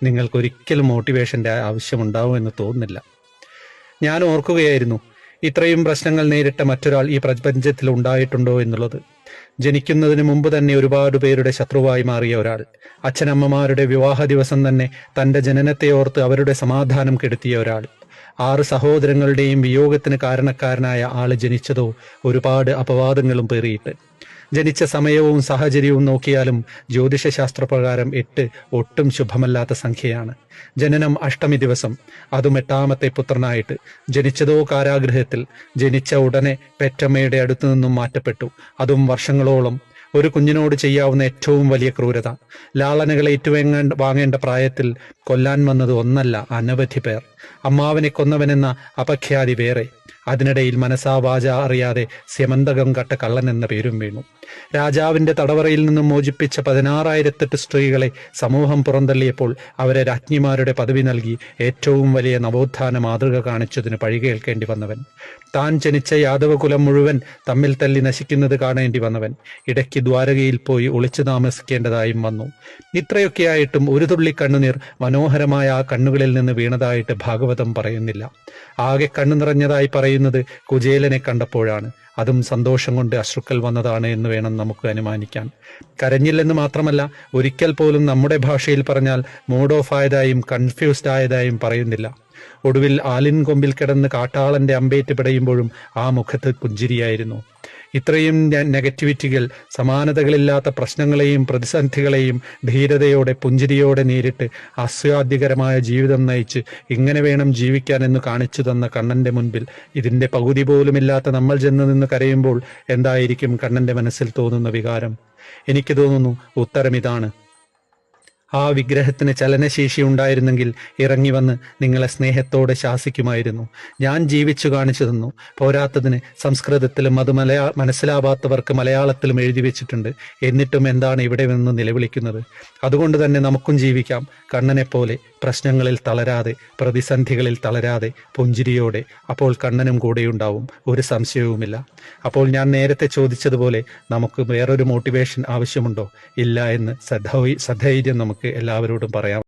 നിങ്ങൾക്കൊരിക്കലും മോട്ടിവേഷൻ്റെ ആവശ്യമുണ്ടാവുമെന്ന് തോന്നുന്നില്ല. ഞാൻ ഓർക്കുകയായിരുന്നു, ഇത്രയും പ്രശ്നങ്ങൾ നേരിട്ട മറ്റൊരാൾ ഈ പ്രപഞ്ചത്തിൽ ഉണ്ടായിട്ടുണ്ടോ എന്നുള്ളത്. ജനിക്കുന്നതിന് മുമ്പ് തന്നെ ഒരുപാട് പേരുടെ ശത്രുവായി മാറിയ ഒരാൾ, അച്ഛനമ്മമാരുടെ വിവാഹ ദിവസം തന്നെ തൻ്റെ ജനനത്തെ ഓർത്ത് അവരുടെ സമാധാനം കെടുത്തിയ ഒരാൾ, 6 സഹോദരങ്ങളുടെയും വിയോഗത്തിന് കാരണക്കാരനായ ആള് ജനിച്ചതോ ഒരുപാട് അപവാദങ്ങളും പേറിയിട്ട്. ജനിച്ച സമയവും സാഹചര്യവും നോക്കിയാലും ജ്യോതിഷശാസ്ത്രപ്രകാരം 8 ഒട്ടും ശുഭമല്ലാത്ത സംഖ്യയാണ്. ജനനം അഷ്ടമി ദിവസം, അതും 8ാമത്തെ പുത്രനായിട്ട്. ജനിച്ചതോ കാരാഗൃഹത്തിൽ. ജനിച്ച ഉടനെ പെറ്റമ്മയുടെ അടുത്തു നിന്നും മാറ്റപ്പെട്ടു, അതും വർഷങ്ങളോളം. ഒരു കുഞ്ഞിനോട് ചെയ്യാവുന്ന ഏറ്റവും വലിയ ക്രൂരത. ലാളനകളെ വാങ്ങേണ്ട പ്രായത്തിൽ കൊല്ലാൻ വന്നത് ഒന്നല്ല, അനവധി പേർ. അമ്മാവനെ കൊന്നവനെന്ന അപഖ്യാതി വേറെ. അതിനിടയിൽ മനസാ വാച അറിയാതെ സ്യമന്തകം കട്ട കള്ളൻ എന്ന പേരും വീണു. രാജാവിന്റെ തടവറയിൽ നിന്നും മോചിപ്പിച്ച 16,008 സ്ത്രീകളെ സമൂഹം പുറന്തള്ളിയപ്പോൾ അവരെ രാജ്ഞിമാരുടെ പദവി നൽകി ഏറ്റവും വലിയ നവോത്ഥാന മാതൃക കാണിച്ചതിന് പഴികേൽക്കേണ്ടി വന്നവൻ. താൻ ജനിച്ച യാദവകുലം മുഴുവൻ തമ്മിൽ തല്ലി നശിക്കുന്നത് കാണേണ്ടി വന്നവൻ. ഇടയ്ക്ക് ദ്വാരകയിൽ പോയി ഒളിച്ചു താമസിക്കേണ്ടതായും വന്നു. ഇത്രയൊക്കെയായിട്ടും ഒരു തുള്ളി കണ്ണുനീർ മനോഹരമായ ആ കണ്ണുകളിൽ നിന്ന് വീണതായിട്ട് ഭാഗവതം പറയുന്നില്ല. ആകെ കണ്ണു നിറഞ്ഞതായി പറയുന്നത് കുചേലനെ കണ്ടപ്പോഴാണ്. അതും സന്തോഷം കൊണ്ട് അശ്രുക്കൾ വന്നതാണ് എന്ന് വേണം നമുക്ക് അനുമാനിക്കാൻ. കരഞ്ഞില്ലെന്ന് മാത്രമല്ല, ഒരിക്കൽ പോലും നമ്മുടെ ഭാഷയിൽ പറഞ്ഞാൽ മൂഡ് ഓഫ് ആയതായും കൺഫ്യൂസ്ഡ് ആയതായും പറയുന്നില്ല. ഒടുവിൽ ആലിൻ കൊമ്പിൽ കിടന്ന് കാട്ടാളന്റെ അമ്പേറ്റ് പിടയുമ്പോഴും ആ മുഖത്ത് പുഞ്ചിരിയായിരുന്നു. ഇത്രയും നെഗറ്റിവിറ്റികൾ, സമാനതകളില്ലാത്ത പ്രശ്നങ്ങളെയും പ്രതിസന്ധികളെയും ധീരതയോടെ പുഞ്ചിരിയോടെ നേരിട്ട് ആസ്വാദ്യകരമായ ജീവിതം നയിച്ച് ഇങ്ങനെ വേണം ജീവിക്കാൻ എന്ന് കാണിച്ചു തന്ന കണ്ണന്റെ മുൻപിൽ ഇതിന്റെ പകുതി പോലുമില്ലാത്ത നമ്മൾ ചെന്ന് നിന്ന് കരയുമ്പോൾ എന്തായിരിക്കും കണ്ണന്റെ മനസ്സിൽ തോന്നുന്ന വികാരം? എനിക്ക് തോന്നുന്നു ഉത്തരം ഇതാണ്. ആ വിഗ്രഹത്തിന് ചലനശേഷി ഉണ്ടായിരുന്നെങ്കിൽ ഇറങ്ങി വന്ന് നിങ്ങളെ സ്നേഹത്തോടെ ശാസിക്കുമായിരുന്നു. ഞാൻ ജീവിച്ചു കാണിച്ചു തന്നു. പോരാത്തതിന് സംസ്കൃതത്തിലും അത് മനസ്സിലാവാത്തവർക്ക് മലയാളത്തിലും എഴുതി വെച്ചിട്ടുണ്ട്. എന്നിട്ടും എന്താണ് ഇവിടെ നിന്ന് നിലവിളിക്കുന്നത്? അതുകൊണ്ട് തന്നെ നമുക്കും ജീവിക്കാം കണ്ണനെ പോലെ, പ്രശ്നങ്ങളിൽ തളരാതെ, പ്രതിസന്ധികളിൽ തളരാതെ, പുഞ്ചിരിയോടെ. അപ്പോൾ കണ്ണനും കൂടെയുണ്ടാവും, ഒരു സംശയവുമില്ല. അപ്പോൾ ഞാൻ നേരത്തെ ചോദിച്ചതുപോലെ നമുക്ക് വേറൊരു മോട്ടിവേഷൻ ആവശ്യമുണ്ടോ? ഇല്ല എന്ന് സധൈര്യം നമുക്ക് എല്ലാവരോടും പറയാം.